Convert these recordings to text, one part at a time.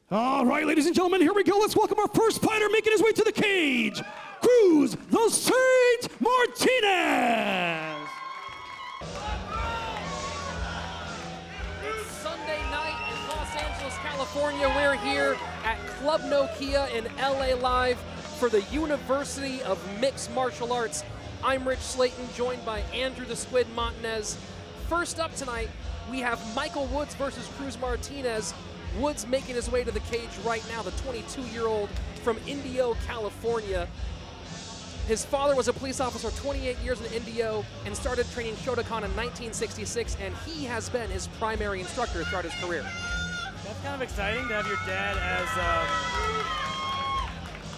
All right, ladies and gentlemen, here we go. Let's welcome our first fighter making his way to the cage, Cruz the Saint Martinez. It's Sunday night in Los Angeles, California. We're here at Club Nokia in LA Live for the University of Mixed Martial Arts. I'm Rich Slayton, joined by Andrew the Squid Martinez. First up tonight, we have Michael Woods versus Cruz Martinez. Woods making his way to the cage right now, the 22-year-old from Indio, California. His father was a police officer 28 years in Indio and started training Shotokan in 1966, and he has been his primary instructor throughout his career. That's kind of exciting to have your dad as,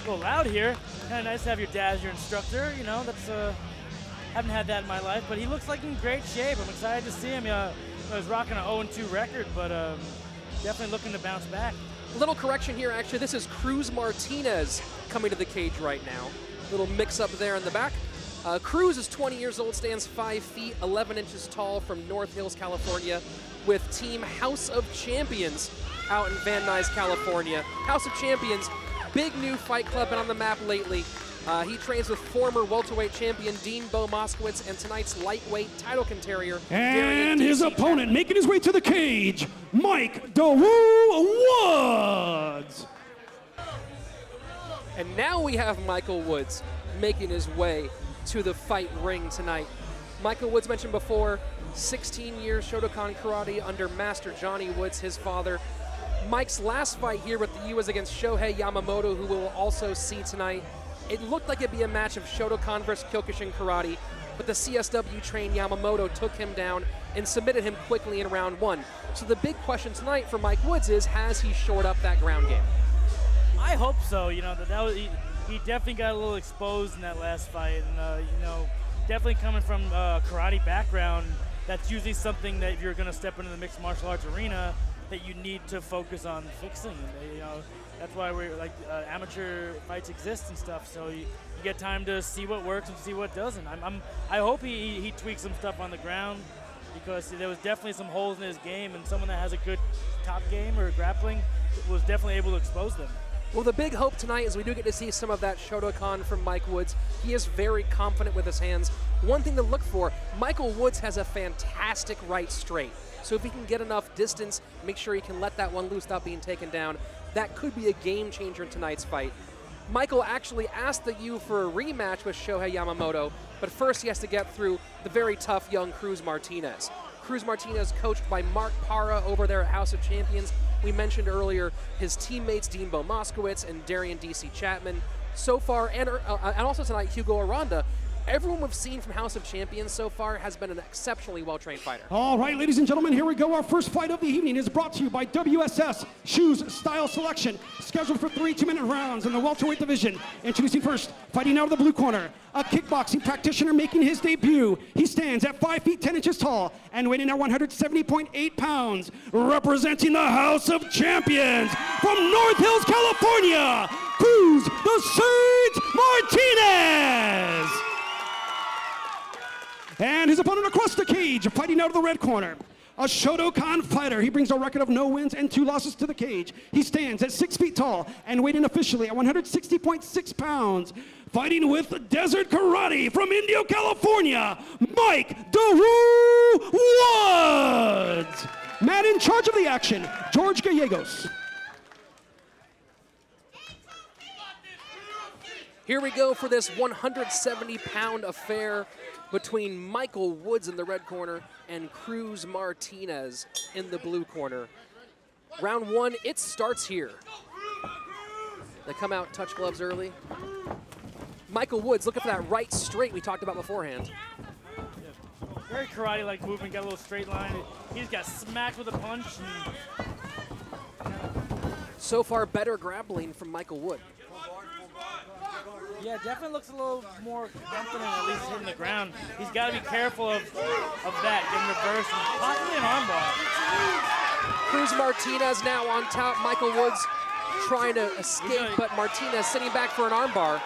a little loud here. Kind of nice to have your dad as your instructor, you know, that's, haven't had that in my life, but he looks like in great shape. I'm excited to see him. I was rocking an 0-2 record, but definitely looking to bounce back. A little correction here, actually. This is Cruz Martinez coming to the cage right now. Little mix-up there in the back. Cruz is 20 years old, stands 5 feet, 11 inches tall, from North Hills, California, with Team House of Champions out in Van Nuys, California. House of Champions, big new fight club, been on the map lately. He trains with former welterweight champion Dean Bo Moskowitz and tonight's lightweight title contender. And his opponent making his way to the cage, Mike "The Woo" Woods. And now we have Michael Woods making his way to the fight ring tonight. Michael Woods, mentioned before, 16 years Shotokan karate under Master Johnny Woods, his father. Mike's last fight here with the U was against Shohei Yamamoto, who we'll also see tonight. It looked like it'd be a match of Shotokan versus Kyokushin karate, but the CSW-trained Yamamoto took him down and submitted him quickly in round one. So the big question tonight for Mike Woods is, has he shored up that ground game? I hope so. You know, he definitely got a little exposed in that last fight, and you know, definitely coming from a karate background, that's usually something that if you're going to step into the mixed martial arts arena that you need to focus on fixing. You know, that's why we're like amateur fights exist and stuff. So you get time to see what works and see what doesn't. I hope he tweaks some stuff on the ground, because there was definitely some holes in his game, and someone that has a good top game or grappling was definitely able to expose them. Well, the big hope tonight is we do get to see some of that Shotokan from Mike Woods. He is very confident with his hands. One thing to look for, Michael Woods has a fantastic right straight. So if he can get enough distance, make sure he can let that one loose without being taken down, that could be a game changer in tonight's fight. Michael actually asked the U for a rematch with Shohei Yamamoto, but first he has to get through the very tough young Cruz Martinez. Cruz Martinez, coached by Mark Parra over there at House of Champions. We mentioned earlier his teammates Dean Bo Moskowitz and Darian D.C. Chapman. So far, and also tonight, Hugo Aranda. Everyone we've seen from House of Champions so far has been an exceptionally well-trained fighter. All right, ladies and gentlemen, here we go. Our first fight of the evening is brought to you by WSS Shoes Style Selection, scheduled for 3 2-minute rounds in the welterweight division. Introducing first, fighting out of the blue corner, a kickboxing practitioner making his debut. He stands at 5 feet 10 inches tall and weighing at 170.8 pounds, representing the House of Champions from North Hills, California, Cruz the Saint Martinez. And his opponent across the cage, fighting out of the red corner, a Shotokan fighter. He brings a record of no wins and 2 losses to the cage. He stands at 6 feet tall and weighing officially at 160.6 pounds. Fighting with Desert Karate from Indio, California, Mike "The Woo" Woods. Man in charge of the action, George Gallegos. Here we go for this 170-pound affair between Michael Woods in the red corner and Cruz Martinez in the blue corner. Round one, it starts here. They come out, touch gloves early. Michael Woods looking for that right straight we talked about beforehand. Yeah. Very karate-like movement, got a little straight line. He just got smacked with a punch. So far, better grappling from Michael Wood. Yeah, definitely looks a little more confident, at least hitting the ground. He's got to be careful of that, getting reversed and possibly an armbar. Cruz Martinez now on top. Michael Woods trying to escape, but Martinez sitting back for an armbar.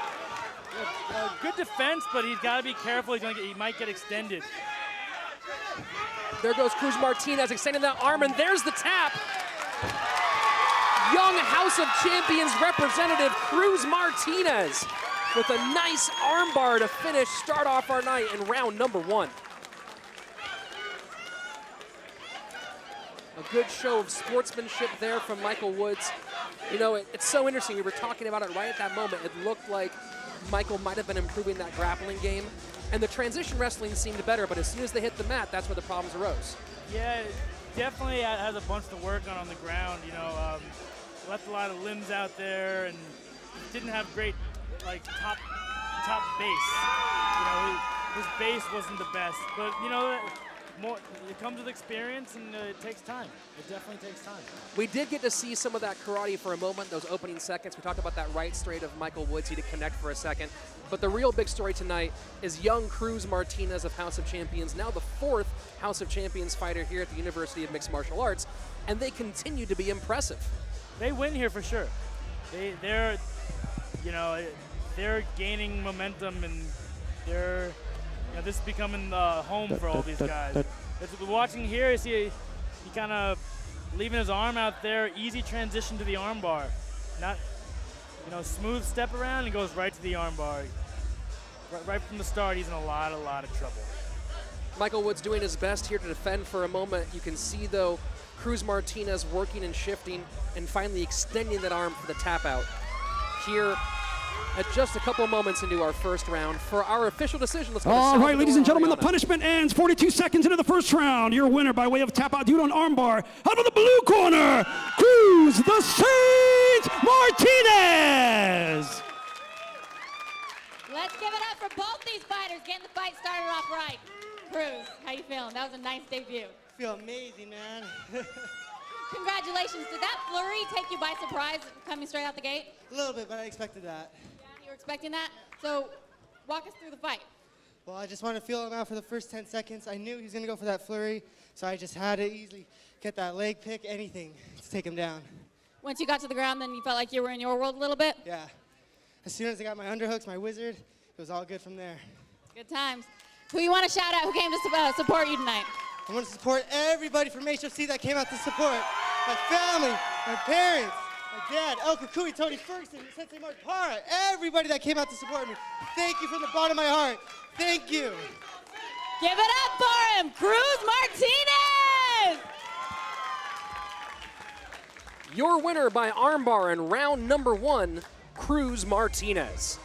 Yeah, good defense, but he's got to be careful. He might get extended. There goes Cruz Martinez extending that arm, and there's the tap. young House of Champions representative, Cruz Martinez, with a nice armbar to start off our night in round number 1. A good show of sportsmanship there from Michael Woods. You know, it's so interesting. We were talking about it right at that moment. It looked like Michael might have been improving that grappling game, and the transition wrestling seemed better, but as soon as they hit the mat, that's where the problems arose. Yeah, definitely has a bunch to work on the ground. You know, left a lot of limbs out there and didn't have great, like, top base. You know, his base wasn't the best, but, you know, it comes with experience, and it takes time. It definitely takes time. We did get to see some of that karate for a moment, those opening seconds. We talked about that right straight of Michael Woods. He did connect for a second. But the real big story tonight is young Cruz Martinez of House of Champions, now the 4th House of Champions fighter here at the University of Mixed Martial Arts, and they continue to be impressive. They win here for sure. They're gaining momentum, and this is becoming home for all these guys. Watching here, you see he kind of leaving his arm out there, easy transition to the arm bar. Not, smooth step around and goes right to the arm bar. Right from the start, he's in a lot of trouble. Michael Woods doing his best here to defend for a moment. You can see, though, Cruz Martinez working and shifting and finally extending that arm for the tap out. Here, at just a couple moments into our first round. For our official decision, let's go to All right, ladies and gentlemen, the Ariana. punishment ends 42 seconds into the first round. Your winner by way of tap out due to an armbar. Out of the blue corner, Cruz the Saint Martinez. Let's give it up for both these fighters getting the fight started off right. Cruz, how you feeling? That was a nice debut. I feel amazing, man. Congratulations. Did that flurry take you by surprise coming straight out the gate? A little bit, but I expected that. Yeah, you were expecting that? So walk us through the fight. Well, I just wanted to feel him out for the first 10 seconds. I knew he was going to go for that flurry, so I just had to easily get that leg pick, anything to take him down. Once you got to the ground, then you felt like you were in your world a little bit? Yeah. As soon as I got my underhooks, my wizard, it was all good from there. Good times. Who you want to shout out? Who came to support you tonight? I want to support everybody from HFC that came out to support. My family, my parents, my dad, El Kukui, Tony Ferguson, Sensei Mark Parra, everybody that came out to support me. Thank you from the bottom of my heart. Thank you. Give it up for him, Cruz Martinez! Your winner by armbar in round number 1, Cruz Martinez.